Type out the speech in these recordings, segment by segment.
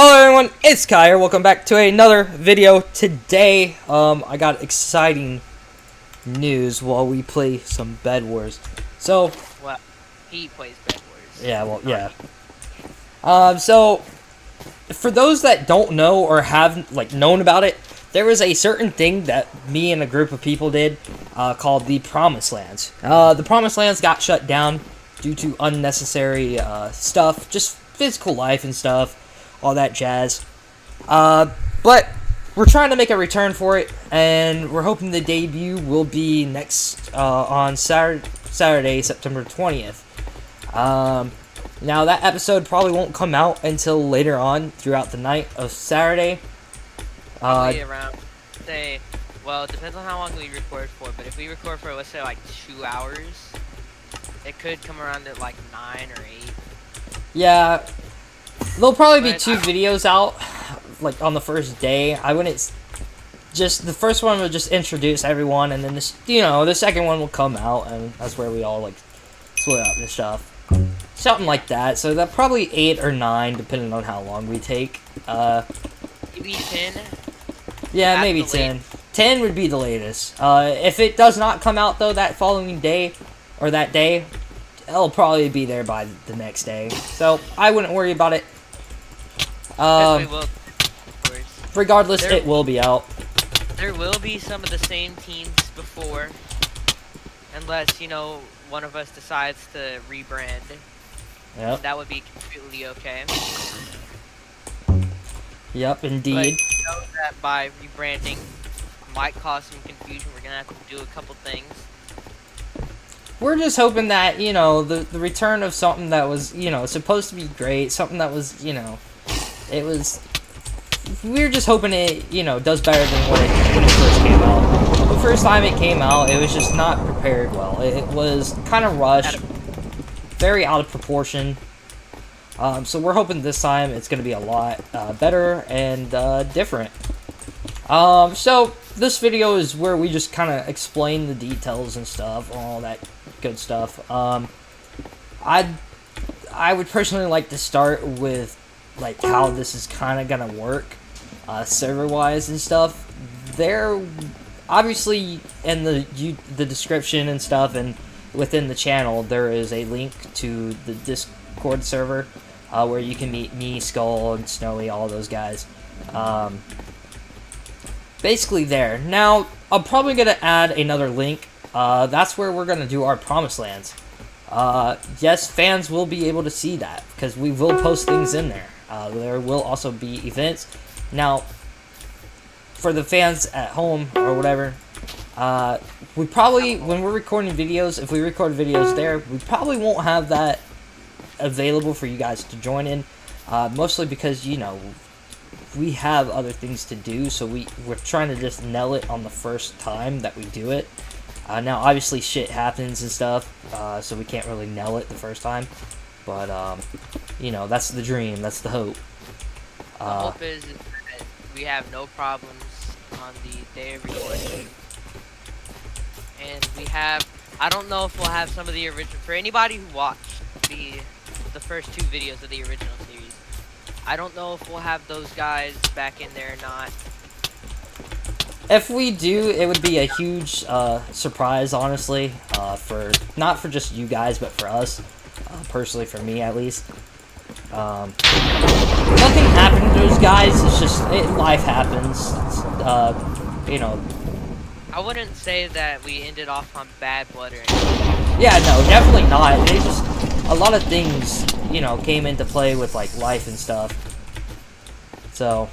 Hello everyone, it's Kyer. Welcome back to another video. Today, I got exciting news while we play some Bed Wars. So, Well, he plays Bed Wars. yeah, well, yeah. So, for those that don't know or have, known about it, there was a certain thing that me and a group of people did, called the Promised Lands. The Promised Lands got shut down due to unnecessary, stuff, just physical life and stuff. All that jazz. But we're trying to make a return for it, and we're hoping the debut will be next on Saturday, September 20th. Now that episode probably won't come out until later on throughout the night of Saturday. Probably around, say, well, it depends on how long we record for, but if we record for, let's say, like 2 hours, it could come around at like 9 or 8. Yeah. There'll probably be 2 videos out, like, on the first day. I wouldn't... Just, the first one will just introduce everyone, and then, this, the second one will come out, and that's where we all, split up and stuff. Something like that. So, that probably 8 or 9, depending on how long we take. Maybe 10? Yeah, maybe 10. 10 would be the latest. If it does not come out, though, that following day, or that day, it'll probably be there by the next day. So, I wouldn't worry about it. Regardless, it will be out. There will be some of the same teams before, unless, one of us decides to rebrand. Yep. That would be completely okay. Yep, indeed. But know that by rebranding might cause some confusion. We're going to have to do a couple things. We're just hoping that, the return of something that was, supposed to be great, something that was, it was... We're just hoping it, does better than when it first came out. The first time it came out, it was just not prepared well. It was kind of rushed, very out of proportion. So we're hoping this time it's going to be a lot better and different. So this video is where we just kind of explain the details and stuff, all that good stuff. I would personally like to start with how this is kind of gonna work, server-wise and stuff. There, obviously, in the description and stuff, and within the channel, there is a link to the Discord server, where you can meet me, Skull, and Snowy, all those guys. Basically there. Now, I'm probably gonna add another link. That's where we're gonna do our Promised Lands. Yes, fans will be able to see that, because we will post things in there. There will also be events. Now, for the fans at home, or whatever, we probably, when we're recording videos, if we record videos there, we probably won't have that available for you guys to join in. Mostly because, we have other things to do, so we're trying to just nail it on the first time that we do it. Now, obviously, shit happens and stuff, so we can't really nail it the first time. But, that's the dream. That's the hope. The hope is that we have no problems on the day of recording. And we have... I don't know if we'll have some of the original... For anybody who watched the first 2 videos of the original series, I don't know if we'll have those guys back in there or not. If we do, it would be a huge surprise, honestly, not for just you guys, but for us, personally, for me at least. Nothing happened to those guys. It's just life happens. I wouldn't say that we ended off on bad blood or anything. Yeah, no, definitely not. They just a lot of things, came into play with life and stuff. So.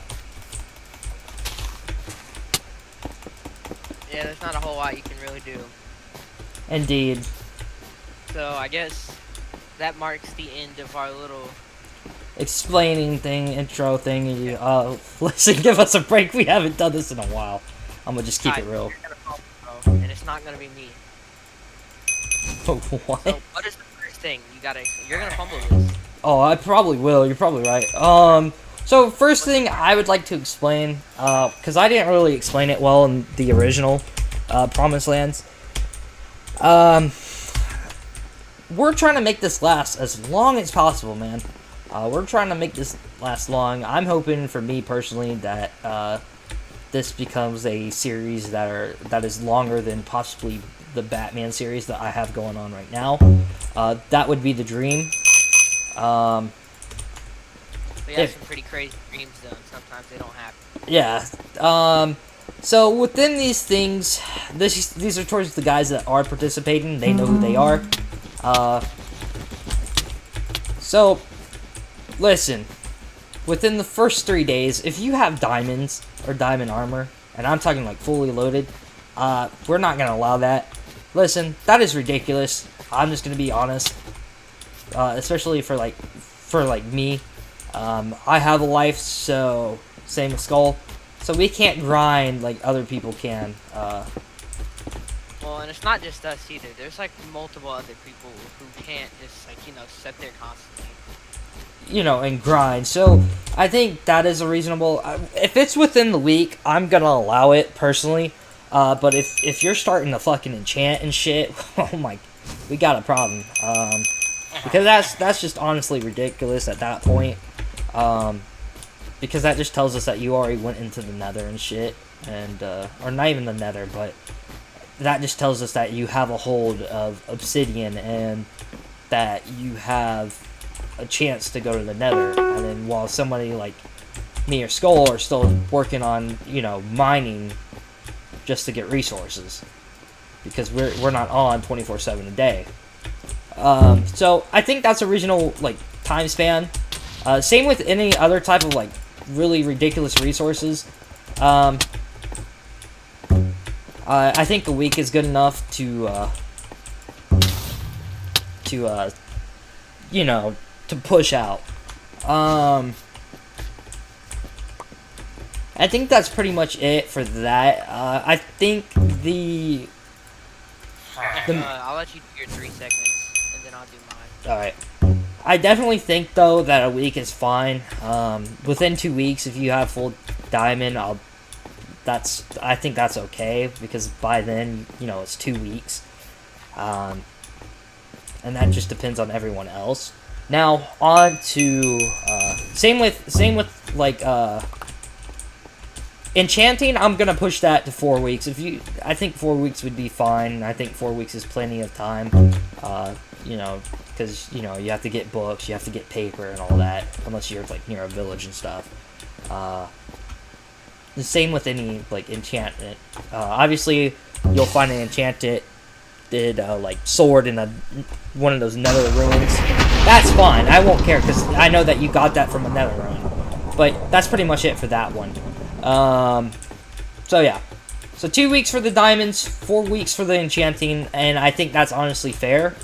Yeah, there's not a whole lot you can really do. Indeed. So, I guess that marks the end of our little... explaining thing, intro thing. Listen, give us a break. We haven't done this in a while. I'm gonna just keep it real. You're gonna fumble, and it's not gonna be me. What? So, what is the first thing you're gonna fumble this? Oh, I probably will. You're probably right. So first thing I would like to explain, because I didn't really explain it well in the original Promised Lands. We're trying to make this last as long as possible, man. We're trying to make this last long. I'm hoping, for me personally, that this becomes a series that is longer than possibly the Batman series that I have going on right now. That would be the dream. We have some pretty crazy dreams, though, and sometimes they don't happen. Yeah. So within these things, these are towards the guys that are participating. They know who they are. So, listen. Within the first 3 days, if you have diamonds or diamond armor, and I'm talking like fully loaded, we're not gonna allow that. Listen, that is ridiculous. I'm just gonna be honest. Especially for me. I have a life, so same with Skull. So we can't grind like other people can. Well, and it's not just us either. There's like multiple other people who can't just like sit there constantly. And grind. So I think that is a reasonable. If it's within the week, I'm gonna allow it personally. But if you're starting to fucking enchant and shit, oh my, we got a problem. Because that's just honestly ridiculous at that point. Because that just tells us that you already went into the Nether and shit, and or not even the Nether, but that just tells us that you have a hold of Obsidian and that you have a chance to go to the Nether. And then while somebody like me or Skull are still working on mining just to get resources, because we're not on 24/7 a day. So I think that's a reasonable time span. Same with any other type of really ridiculous resources. I think a week is good enough to push out. I think that's pretty much it for that. I think I'll let you do your 3 segments, and then I'll do mine. Alright. I definitely think, though, that a week is fine. Within 2 weeks, if you have full diamond, I think that's okay, because by then, it's 2 weeks. And that just depends on everyone else. Now, on to, same with enchanting. I'm gonna push that to 4 weeks. I think 4 weeks would be fine. I think 4 weeks is plenty of time. Because you have to get books, you have to get paper and all that, unless you're near a village and stuff. The same with any enchantment. Obviously, you'll find an enchanted sword in one of those Nether ruins. That's fine. I won't care, because I know that you got that from a Nether ruin. But that's pretty much it for that one. So yeah. So 2 weeks for the diamonds, 4 weeks for the enchanting, and I think that's honestly fair.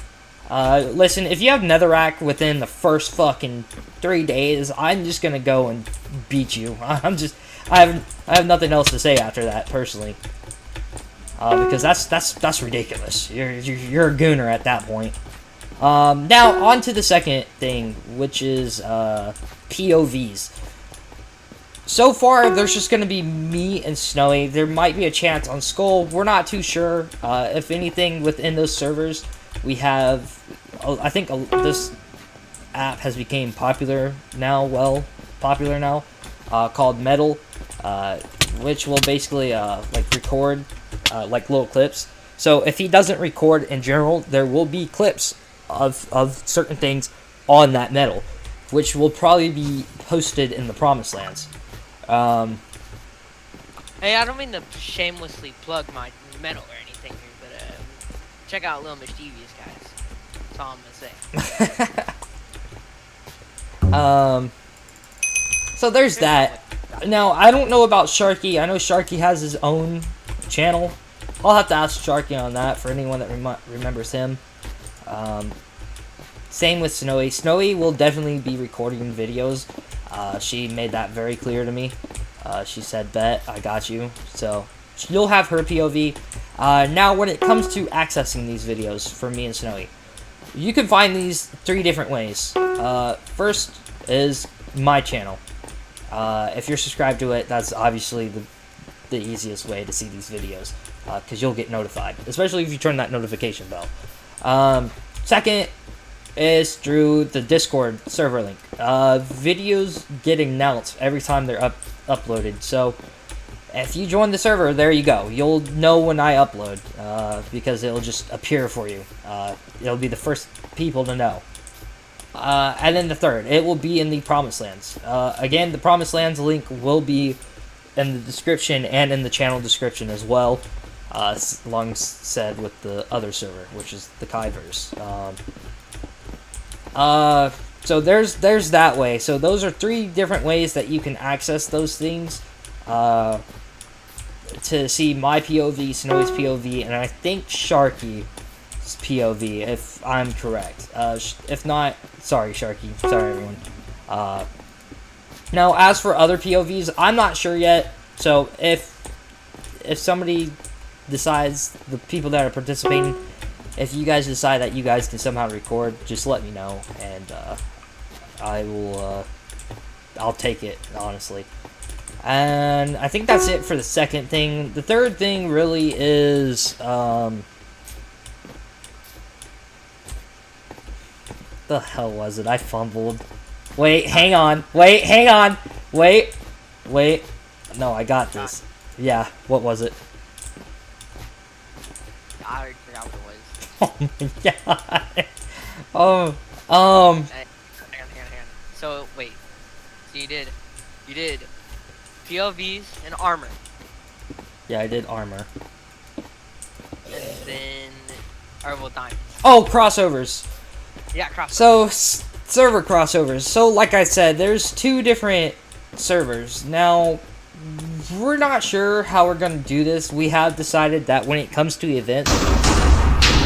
Listen, if you have Netherrack within the first fucking 3 days, I'm just gonna go and beat you. I have nothing else to say after that, personally. Because that's ridiculous. You're a gooner at that point. Now, on to the second thing, which is, POVs. So far, there's just going to be me and Snowy. There might be a chance on Skull. We're not too sure. If anything, within those servers, we have... I think this app has become popular now, called Metal, which will basically, record, little clips. So, if he doesn't record in general, there will be clips of certain things on that Metal, which will probably be posted in the Promised Lands. Hey, I don't mean to shamelessly plug my Metal or anything here, but check out Lil Mischievous, guys. That's all I'm gonna say. So there's that. Now, I don't know about Sharky. I know Sharky has his own channel. I'll have to ask Sharky on that for anyone that remembers him. Same with Snowy. Snowy will definitely be recording videos. She made that very clear to me. She said, bet, I got you. So, you'll have her POV. Now, when it comes to accessing these videos for me and Snowy, you can find these 3 different ways. First is my channel. If you're subscribed to it, that's obviously the easiest way to see these videos, because you'll get notified, especially if you turn that notification bell. Second is through the Discord server link. Videos get announced every time they're uploaded, so if you join the server, there you go. You'll know when I upload, because it'll just appear for you. It'll be the first people to know. And then the third, it will be in the Promised Lands. Again, the Promised Lands link will be in the description and in the channel description as well, alongside with the other server, which is the Kyverse. So there's that way. So those are 3 different ways that you can access those things. To see my POV, Snowy's POV, and I think Sharky's POV, if I'm correct. If not, sorry, Sharky. Sorry, everyone. Now, as for other POVs, I'm not sure yet. So if somebody decides, the people that are participating, if you guys decide that you guys can somehow record, just let me know, and I will. I'll take it, honestly. And I think that's it for the second thing. The third thing really is, the hell was it? I fumbled. Wait, hang on. Wait, hang on. Wait. No, I got this. Yeah, what was it? I already forgot what it was. Oh my god. Hang on. So, wait. So you did POVs and armor. Yeah, I did armor. And then, diamonds. Oh, crossovers. Yeah, crossovers. So, server crossovers. So, like I said, there's 2 different servers. Now, we're not sure how we're going to do this. We have decided that when it comes to events,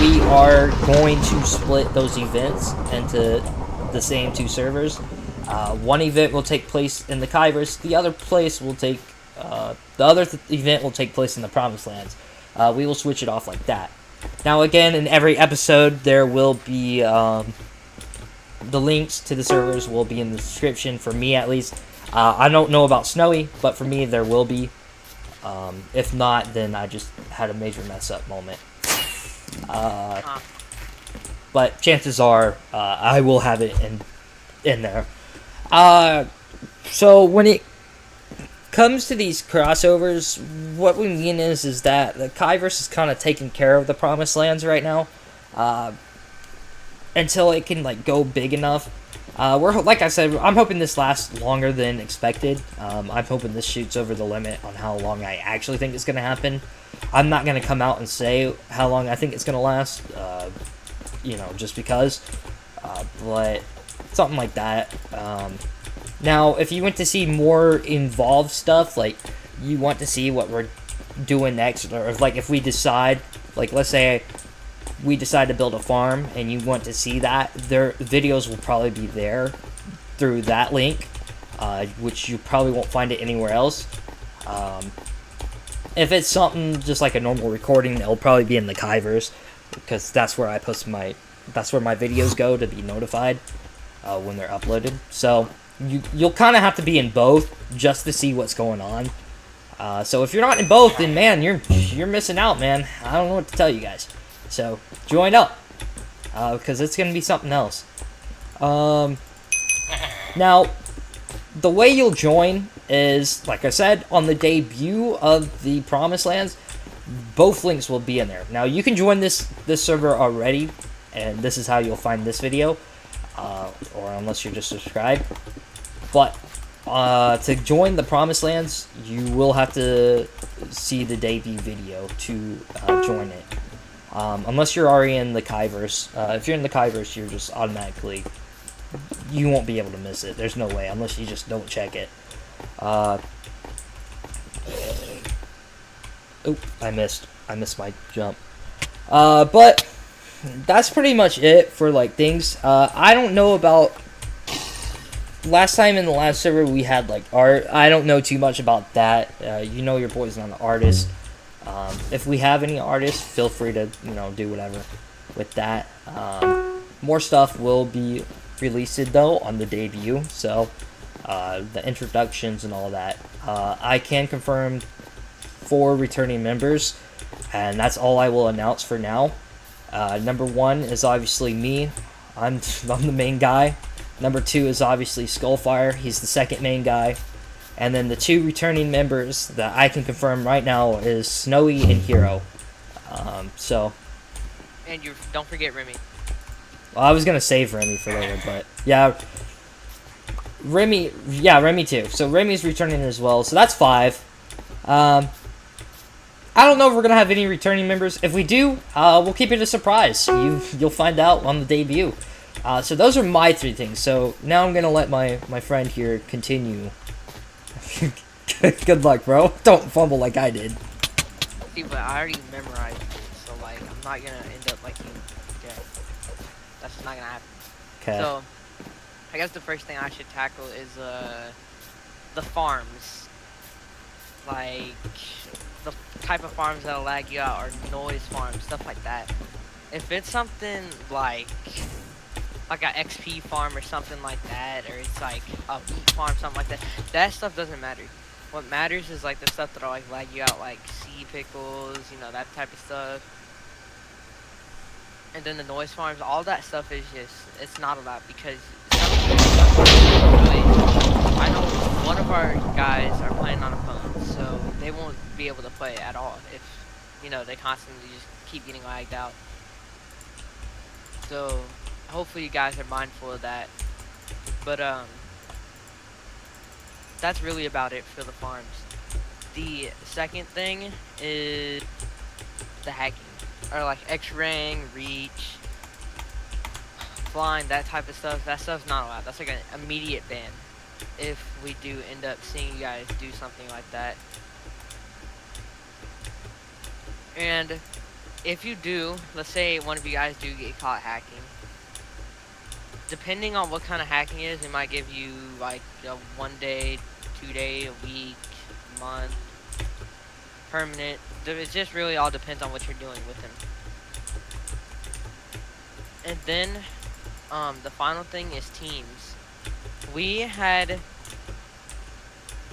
we are going to split those events into the same 2 servers. One event will take place in the Kyverse. The other place will take, event will take place in the Promised Lands. We will switch it off like that. Now, again, in every episode, there will be, the links to the servers will be in the description, for me at least. I don't know about Snowy, but for me, there will be. If not, then I just had a major mess-up moment. But chances are, I will have it in there. So when it comes to these crossovers, what we mean is that the Kyverse is kind of taking care of the Promised Lands right now, until it can go big enough. Like I said, I'm hoping this lasts longer than expected. I'm hoping this shoots over the limit on how long I actually think it's going to happen. I'm not going to come out and say how long I think it's going to last, just because, but something like that. Now, if you want to see more involved stuff, like you want to see what we're doing next, or if we decide, let's say we decide to build a farm and you want to see that, their videos will probably be there through that link, which you probably won't find it anywhere else. If it's something just like a normal recording, it'll probably be in the Kyverse, because that's where I post that's where my videos go to be notified when they're uploaded. So you'll kind of have to be in both just to see what's going on. So if you're not in both, then man, you're missing out, man. I don't know what to tell you guys. So join up, because it's gonna be something else. Now, the way you'll join is, like I said, on the debut of the Promised Lands, both links will be in there. Now, you can join this server already, and this is how you'll find this video, or unless you're just subscribed. But to join the Promised Lands, you will have to see the debut video to join it. Unless you're already in the Kyverse. If you're in the Kyverse, you're just automatically, you won't be able to miss it. There's no way, unless you just don't check it. Oop, I missed my jump. But that's pretty much it for things. I don't know about last time in the last server we had art. I don't know too much about that. Your boy's not an artist. If we have any artists, feel free to do whatever with that. More stuff will be released though on the debut, so the introductions and all that. I can confirm 4 returning members, and that's all I will announce for now. Number 1 is obviously me. I'm the main guy. Number 2 is obviously Skullfire. He's the second main guy. And then the 2 returning members that I can confirm right now is Snowy and Hero. So, And you don't forget Remy. well, I was gonna save Remy for later, but yeah, Remy too. So Remy's returning as well. So that's 5. I don't know if we're gonna have any returning members. If we do, we'll keep it a surprise. You'll find out on the debut. So those are my 3 things. So now I'm gonna let my friend here continue. Good luck, bro. Don't fumble like I did. See, but I already memorized it, so like I'm not gonna end up like you. Okay, that's just not gonna happen. Okay. So, I guess the first thing I should tackle is the farms. Like the type of farms that'll lag you out, or noise farms, stuff like that. If it's something like a XP farm or something like that, or it's like a wheat farm, something like that, that stuff doesn't matter. What matters is like the stuff that'll like lag you out, like sea pickles, you know, that type of stuff. And then the noise farms, all that stuff is just, it's not allowed because I know one of our guys are playing on a phone, so they won't be able to play at all if, you know, they constantly just keep getting lagged out. So hopefully you guys are mindful of that. But that's really about it for the farms. The second thing is the hacking, or like X-Rang, Reach, Flying, that type of stuff. That stuff's not allowed. That's like an immediate ban if we do end up seeing you guys do something like that. And if you do, let's say one of you guys do get caught hacking, depending on what kind of hacking it is, it might give you like a 1 day, 2 day, a week, month, permanent. It just really all depends on what you're doing with him. And then the final thing is teams. We had,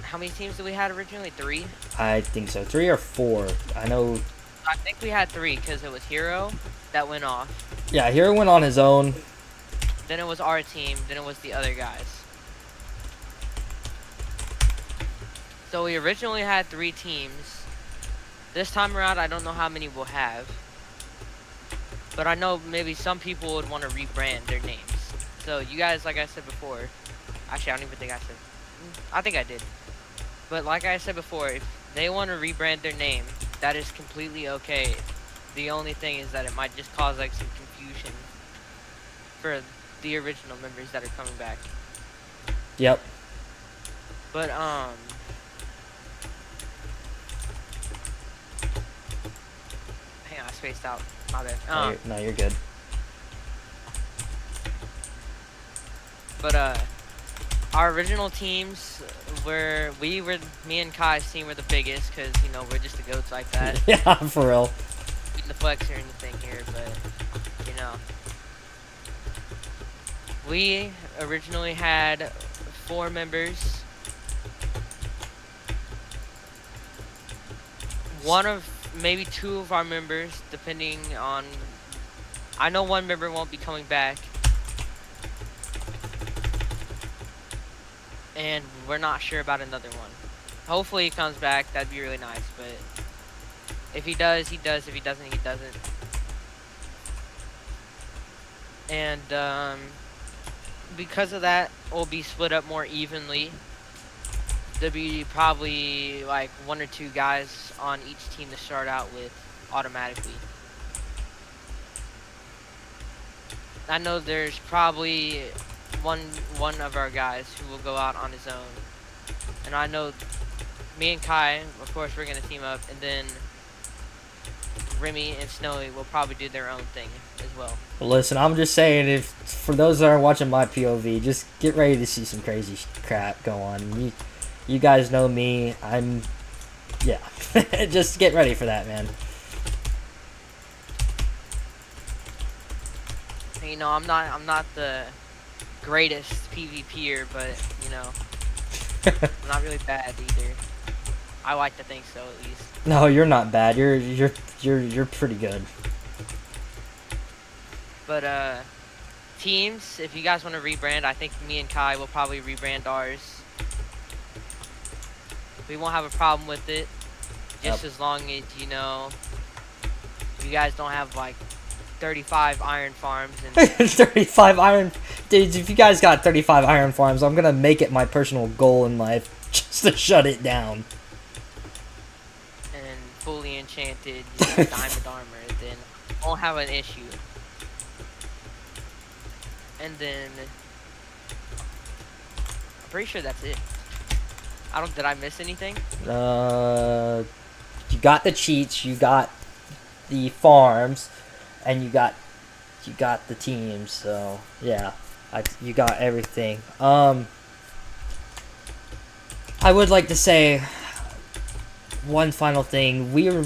how many teams did we had originally? 3? I think so. 3 or 4. I know. I think we had 3 because it was Hero that went off. Yeah, Hero went on his own. Then it was our team. Then it was the other guys. So we originally had 3 teams. This time around, I don't know how many we'll have. But I know maybe some people would want to rebrand their names. So you guys, like I said before, actually I don't even think I said, I think I did. But like I said before, if they want to rebrand their name, that is completely okay. The only thing is that it might just cause like some confusion for the original members that are coming back. Yep. But hang on, I spaced out. My bad. No, you're good. But our original teams were, me and Kai's team were the biggest because, you know, we're just the goats like that. Yeah, for real. The flex or anything here, but, you know. We originally had 4 members. One of, maybe 2 of our members, depending on, I know one member won't be coming back. And we're not sure about another one. Hopefully he comes back, that'd be really nice, but if he does, he does. If he doesn't, he doesn't. And because of that, we'll be split up more evenly. There'll be probably like 1 or 2 guys on each team to start out with automatically. I know there's probably one of our guys who will go out on his own. And I know me and Kai, of course, we're going to team up, and then Remy and Snowy will probably do their own thing as well. Well, listen, I'm just saying, if for those that are watching my POV, just get ready to see some crazy crap go on. You guys know me. Yeah. Just get ready for that, man. You know, I'm not the greatest PvPer, but you know, I'm not really bad either. I like to think so, at least. No, you're not bad. You're pretty good. But teams, if you guys want to rebrand, I think me and Kai will probably rebrand ours. We won't have a problem with it, just as long as, you know, you guys don't have like 35 iron farms and 35 iron, dudes. If you guys got 35 iron farms, I'm gonna make it my personal goal in life just to shut it down. and fully enchanted, you know, diamond armor, then won't have an issue. And then I'm pretty sure that's it. Did I miss anything? You got the cheats, you got the farms, and you got the teams. So yeah, you got everything. I would like to say one final thing. We are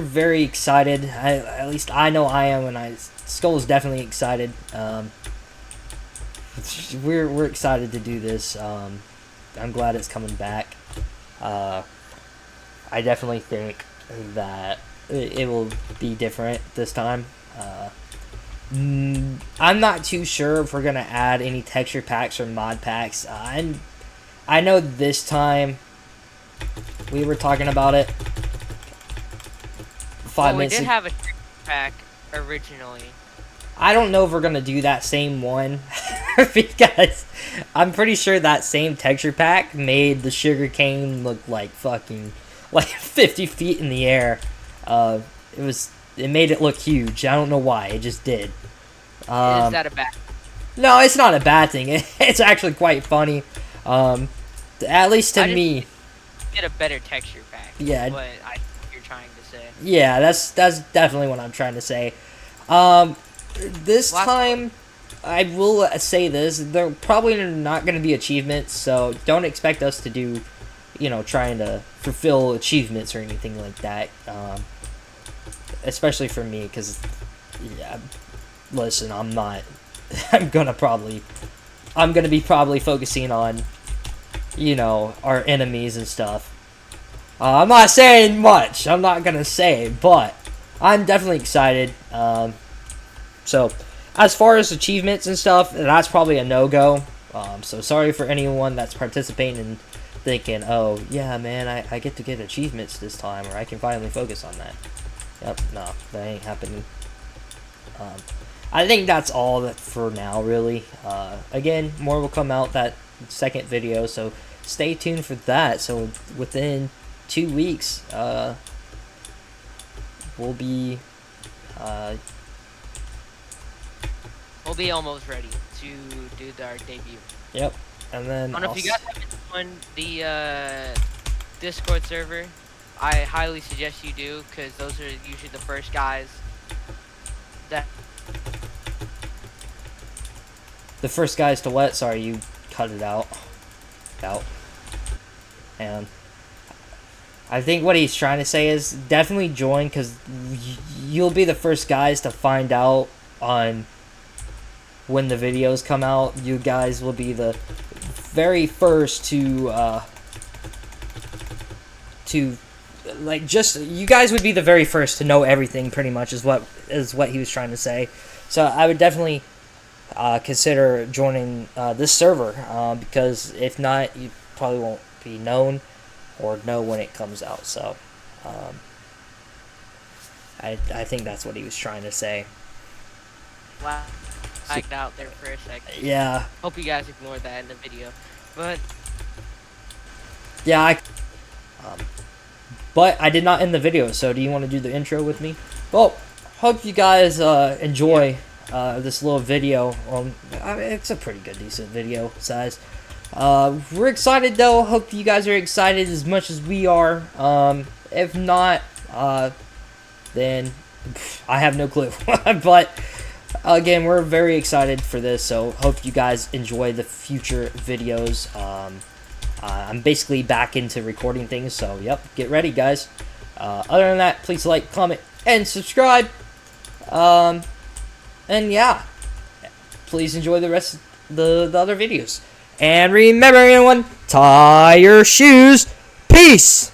very excited. At least I know I am, and Skull is definitely excited. We're excited to do this. I'm glad it's coming back. I definitely think that it will be different this time. I'm not too sure if we're gonna add any texture packs or mod packs. I know this time we were talking about it. Well, we did have a texture pack originally. I don't know if we're gonna do that same one because I'm pretty sure that same texture pack made the sugarcane look like fucking 50 feet in the air. It made it look huge. I don't know why. It just did. Is that a bad? No, it's not a bad thing. It's actually quite funny. At least to me. Get a better texture pack. Yeah. What you're trying to say. Yeah, that's definitely what I'm trying to say. This time, I will say this: they're probably not going to be achievements, so don't expect us to do, trying to fulfill achievements or anything like that. Especially for me, because, yeah, listen, I'm not. I'm gonna be probably focusing on, our enemies and stuff. I'm not saying much. I'm not gonna say, but I'm definitely excited. So, as far as achievements and stuff, that's probably a no-go. So sorry for anyone that's participating and thinking, oh, yeah, man, I get to get achievements this time, or I can finally focus on that. Yep, no, that ain't happening. I think that's all that for now, really. Again, more will come out that second video, so stay tuned for that. So, within 2 weeks, we'll be almost ready to do our debut. Yep, and then I don't know if you guys haven't joined the Discord server. I highly suggest you do, because those are usually the first guys that. The first guys to what? Sorry, you cut it out. And I think what he's trying to say is definitely join, because you'll be the first guys to find out on when the videos come out. You guys will be the very first to you guys would be the very first to know everything, pretty much, is what he was trying to say. So I would definitely consider joining this server, because if not, you probably won't be known or know when it comes out. So I think that's what he was trying to say. Wow, lagged out there for a second. Yeah. Hope you guys ignored that in the video, but yeah, but I did not end the video. So do you want to do the intro with me? Well, hope you guys enjoy this little video. I mean, it's a pretty good, decent video size. We're excited though. Hope you guys are excited as much as we are. If not, then I have no clue. But again, we're very excited for this. So hope you guys enjoy the future videos. I'm basically back into recording things. So yep, get ready, guys. Other than that, please like, comment, and subscribe. And yeah, please enjoy the rest of the other videos. And remember, everyone, tie your shoes. Peace!